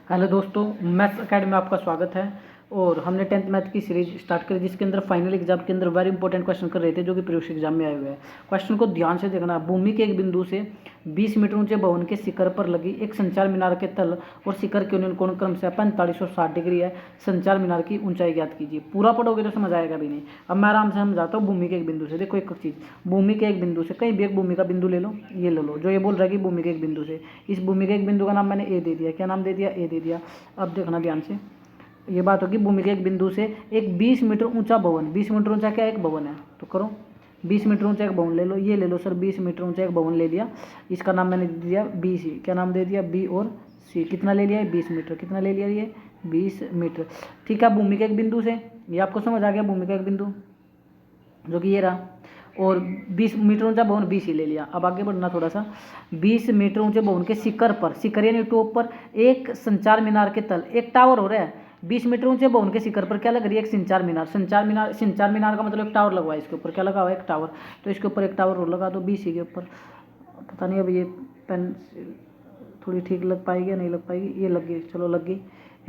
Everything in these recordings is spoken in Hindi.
हेलो दोस्तों, मैथ्स अकेडमी में आपका स्वागत है। और हमने 10th मैथ की सीरीज स्टार्ट करी जिसके अंदर फाइनल एग्जाम के अंदर वेरी इंपॉर्टेंट क्वेश्चन कर रहे थे जो कि परीक्षा एग्जाम में आए हुए हैं। क्वेश्चन को ध्यान से देखना। भूमि के एक बिंदु से 20 मीटर ऊंचे भवन के शिखर पर लगी एक संचार मीनार के तल और शिखर के उन्नयन कोण क्रमशः 45 और 60 डिग्री है। संचार मीनार की ऊंचाई ज्ञात कीजिए। पूरा पढ़ोगे तो समझ आएगा भी नहीं। अब मैं आराम से समझाता हूँ। भूमि के एक बिंदु से देखो, एक चीज़, भूमि के एक बिंदु से कहीं भी एक भूमि का बिंदु ले लो, ये ले लो जो ये बोल रहा है कि भूमि के एक बिंदु से, इस भूमि के एक बिंदु का नाम मैंने ए दे दिया। क्या नाम दे दिया? ए दे दिया। अब देखना ध्यान से, ये बात होगी भूमि के एक बिंदु से एक 20 मीटर ऊंचा भवन, 20 मीटर ऊंचा क्या एक भवन है, तो करो 20 मीटर ऊंचा एक भवन ले लो। ये ले लो सर, 20 मीटर ऊंचा एक भवन ले लिया। इसका नाम मैंने दे दिया बी सी। क्या नाम दे दिया? बी और सी। कितना ले लिया? 20 मीटर। कितना ले लिया? ये 20 मीटर। ठीक है, भूमि के एक बिंदु से, ये आपको समझ आ गया। भूमि का एक बिंदु जो कि ये रहा, और 20 मीटर ऊंचा भवन बी सी ले लिया। अब आगे बढ़ना थोड़ा सा। 20 मीटर ऊंचे भवन के शिखर पर, शिखर यानी टॉप पर, एक संचार मीनार के तल एक टावर हो रहा है। 20 मीटर ऊंचे भवन के शिखर पर क्या लग रही है? एक संचार मीनार। संचार मीनार का मतलब एक टावर लगवा है। इसके ऊपर क्या लगा हुआ है? एक टावर। तो इसके ऊपर एक टावर और लगा दो BC के ऊपर। पता नहीं अब ये पेन थोड़ी ठीक लग पाएगी या नहीं लग पाएगी। ये लग गई, चलो लग गई।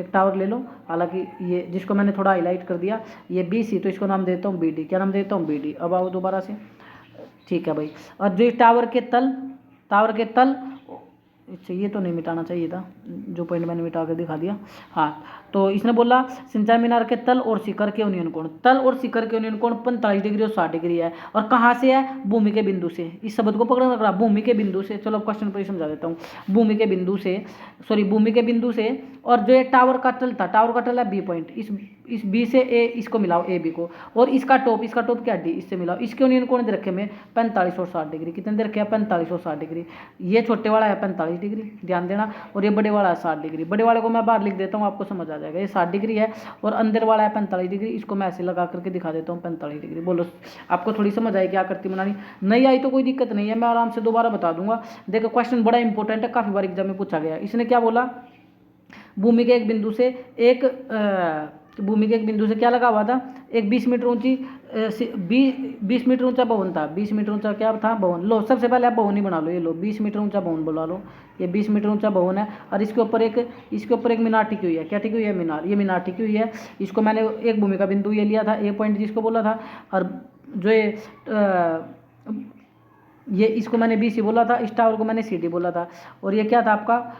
एक टावर ले लो। हालांकि ये जिसको मैंने थोड़ा हाईलाइट कर दिया, ये BC, तो इसको नाम देता हूँ BD। क्या नाम देता हूँ? BD। अब आओ दोबारा से। ठीक है भाई। और जो टावर के तल, अच्छा ये तो नहीं मिटाना चाहिए था, जो पॉइंट मैंने मिटा कर दिखा दिया। हाँ, तो इसने बोला संचार मीनार के तल और शिखर के उन्नयन कोण, तल और शिखर के उन्नयन कोण 45 डिग्री और 60 डिग्री है। और कहाँ से है? भूमि के बिंदु से। इस शब्द को पकड़ना रहा, भूमि के बिंदु से। चलो क्वेश्चन पर समझा देता हूँ। भूमि के बिंदु से, और जो ये टावर का तल है B पॉइंट, इस B से A, इसको मिलाओ AB को, और इसका टॉप क्या D, इससे मिलाओ। इसके उन्नयन कोण दे रखे में 45 और 60 डिग्री। कितने दे रखे हैं? 45 और 60 डिग्री। ये छोटे वाला है 45 डिग्री, ध्यान देना, और ये बड़े वाला है 60 डिग्री। बड़े वाले को मैं बाहर लिख देता हूँ, आपको समझ आ जाएगा। ये 60 डिग्री है और अंदर वाला है 45 डिग्री। इसको मैं ऐसे लगा करके दिखा देता हूँ 45 डिग्री। बोलो आपको थोड़ी समझ आई क्या आकृति बनानी? नहीं आई तो कोई दिक्कत नहीं है, मैं आराम से दोबारा बता दूंगा। देखो क्वेश्चन बड़ा इंपॉर्टेंट है, काफ़ी बार एग्जाम में पूछा गया। इसने क्या बोला? भूमि के एक बिंदु से क्या लगा हुआ था? एक 20 मीटर ऊंची 20 मीटर ऊंचा भवन था। 20 मीटर ऊंचा क्या था? भवन। लो सबसे पहले आप भवन ही बना लो। ये लो 20 मीटर ऊंचा भवन बना लो। ये 20 मीटर ऊंचा भवन है और इसके ऊपर एक मीनार टिकी हुई है। क्या टिकी हुई है? मीनार। ये मीनार टिकी हुई है। इसको मैंने एक भूमि का बिंदु ये लिया था, A पॉइंट जिसको बोला था, और जो ये इसको मैंने BC बोला था, इस टावर को मैंने CD बोला था। और ये क्या था आपका?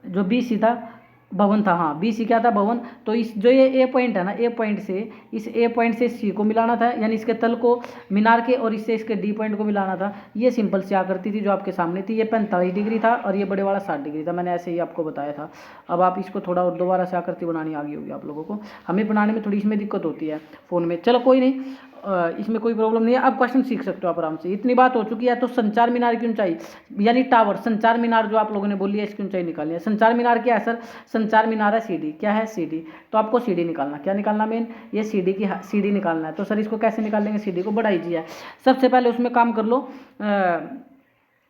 जो BC था भवन था। हाँ, BC क्या था? भवन। तो इस जो ये A पॉइंट है ना, A पॉइंट से इस A पॉइंट से C को मिलाना था, यानी इसके तल को मीनार के, और इससे इसके D पॉइंट को मिलाना था। ये सिंपल सी आकृति थी जो आपके सामने थी। ये 45 डिग्री था और ये बड़े वाला 60 डिग्री था। मैंने ऐसे ही आपको बताया था। अब आप इसको थोड़ा और दोबारा से आकृति बनानी आ गई होगी आप लोगों को। हमें बनाने में थोड़ी इसमें दिक्कत होती है फ़ोन में। चलो कोई नहीं, इसमें कोई प्रॉब्लम नहीं है। अब क्वेश्चन सीख सकते हो आप आराम से। इतनी बात हो चुकी है। तो संचार मीनार की ऊंचाई यानी टावर, संचार मीनार जो आप लोगों ने बोली है, इसकी ऊंचाई निकालनी है। संचार मीनार क्या है सर? संचार मीनार है CD। क्या है? CD। तो आपको CD निकालना, क्या निकालना मेन? ये CD निकालना है। तो सर इसको कैसे निकालेंगे? CD को बड़ा ईजी है। सबसे पहले उसमें काम कर लो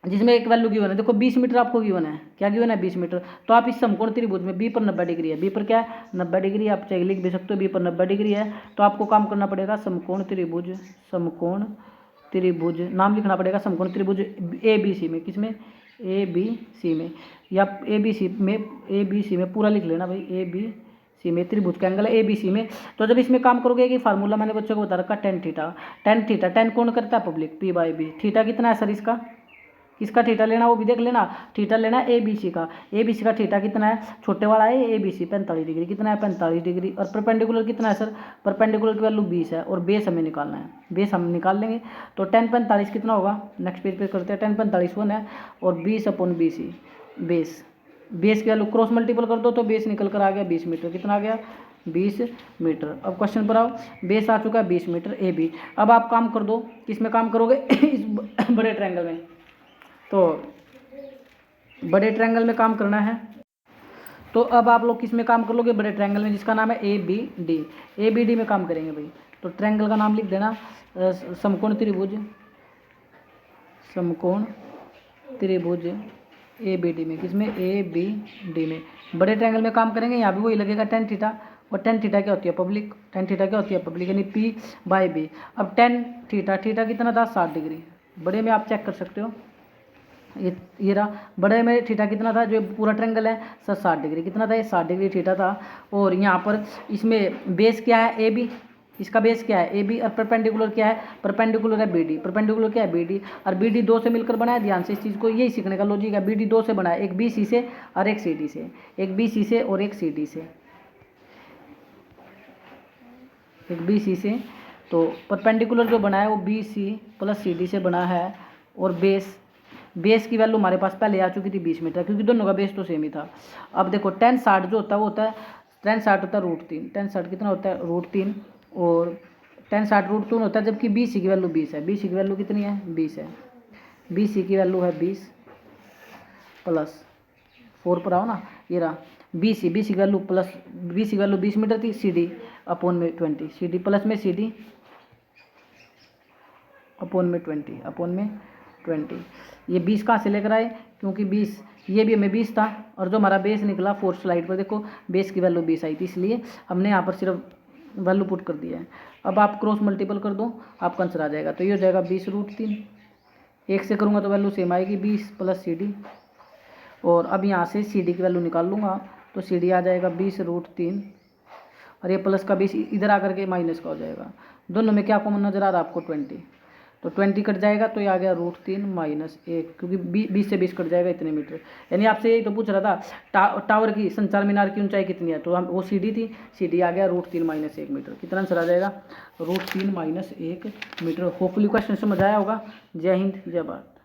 जिसमें एक वैल्यू गिवन है। देखो 20 मीटर आपको गिवन है। क्या गिवन है? 20 मीटर। तो आप इस समकोण त्रिभुज में B पर 90 डिग्री है। B पर क्या है? 90 डिग्री। आप चाहे लिख भी सकते हो, B पर 90 डिग्री है। तो आपको काम करना पड़ेगा समकोण त्रिभुज नाम लिखना पड़ेगा। समकोण त्रिभुज ABC में, किसमें? ABC में, या ABC में पूरा लिख लेना भाई। ABC में त्रिभुज का एंगल है ABC में। तो जब इसमें काम करोगे कि फार्मूला मैंने बच्चों को बता रखा, tan कौन करता है? Public P/B। थीटा कितना है सर इसका? किसका थीटा लेना वो भी देख लेना। थीटा लेना ABC का थीटा कितना है? छोटे वाला है ABC 45 डिग्री। कितना है? 45 डिग्री। और परपेंडिकुलर कितना है सर? परपेंडिकुलर की वैल्यू 20 है और बेस हमें निकालना है। बेस हम निकाल लेंगे। तो tan 45 कितना होगा? नेक्स्ट पेज पे करते हैं। tan 45 1 है और 20/BC बेस की वैल्यू क्रॉस मल्टीपल कर दो तो बेस निकल कर आ गया 20 मीटर। कितना आ गया? 20 मीटर। अब क्वेश्चन पर आओ। बेस आ चुका है 20 मीटर AB। अब आप काम कर दो, किसमें काम करोगे? इस बड़े ट्रायंगल में। तो बड़े ट्रायंगल में काम करना है। तो अब आप लोग किस में काम कर लोगे? बड़े ट्रायंगल में, जिसका नाम है ABD में काम करेंगे भाई। तो ट्रायंगल का नाम लिख देना समकोण त्रिभुज ABD में। किसमें? ABD में। बड़े ट्रायंगल में काम करेंगे। यहाँ भी वही लगेगा tan थीटा। और tan थीटा क्या होती है? पब्लिक। tan थीटा क्या होती है? पब्लिक, यानी P/B। अब tan थीटा कितना था? 60 डिग्री। बड़े में आप चेक कर सकते हो, ये रहा। बड़े में थीटा कितना था, जो पूरा ट्रायंगल है सर 60 डिग्री, कितना था ये 60 डिग्री थीटा था। और यहाँ पर इसमें बेस क्या है ए बी, इसका बेस क्या है ए बी, और परपेंडिकुलर क्या है, परपेंडिकुलर है बी डी, परपेंडिकुलर क्या है बी डी, और बी डी 2 से मिलकर बना है। ध्यान से इस चीज़ को, यही सीखने का लॉजिक है। बी डी 2 से बना है, एक बी सी से और एक सी डी से, एक बी सी से और एक सी डी से, एक बी सी से। तो परपेंडिकुलर जो बना है वो B C plus C D से बना है। और बेस की वैल्यू हमारे पास पहले आ चुकी थी 20 मीटर, क्योंकि दोनों का बेस तो सेम ही था। अब देखो tan 60 जो होता है वो होता है tan 60 होता है √3, tan 60 कितना होता है √3, और tan 60 √3 होता है, जबकि बी सी की वैल्यू 20 है। बी सी की वैल्यू कितनी है 20 है, बी सी की वैल्यू है 20 प्लस 4 पर आओ ना, ये रहा बी सी की वैल्यू प्लस, बी सी की वैल्यू 20 मीटर थी, सी डी अपॉन में 20, सी डी प्लस में सी डी अपॉन में 20, अपॉन में 20। ये 20 कहाँ से लेकर आए, क्योंकि 20 ये भी हमें 20 था, और जो हमारा बेस निकला फोर्थ स्लाइड पर देखो बेस की वैल्यू 20 आई थी, इसलिए हमने यहाँ पर सिर्फ वैल्यू पुट कर दिया है। अब आप क्रॉस मल्टीपल कर दो, आपका आंसर आ जाएगा। तो ये हो जाएगा 20 √3, एक से करूँगा तो वैल्यू सेम आएगी 20 प्लस सी डी। और अब यहाँ से सी डी की वैल्यू निकाल लूँगा, तो सी डी आ जाएगा 20 √3, और ये प्लस का 20 इधर आकर के माइनस का हो जाएगा। दोनों में क्या कॉमन नजर आ रहा है आपको 20, तो 20 कट जाएगा, तो ये आ गया √3 -1, क्योंकि 20 से 20 कट जाएगा इतने मीटर। यानी आपसे यही तो पूछ रहा था टावर की, संचार मीनार की ऊंचाई कितनी है, तो हम वो सी डी थी, सी डी आ गया √3 -1 मीटर। कितना आंसर आ जाएगा √3 -1 मीटर। होपफुली क्वेश्चन समझ आया होगा। जय हिंद जय भारत।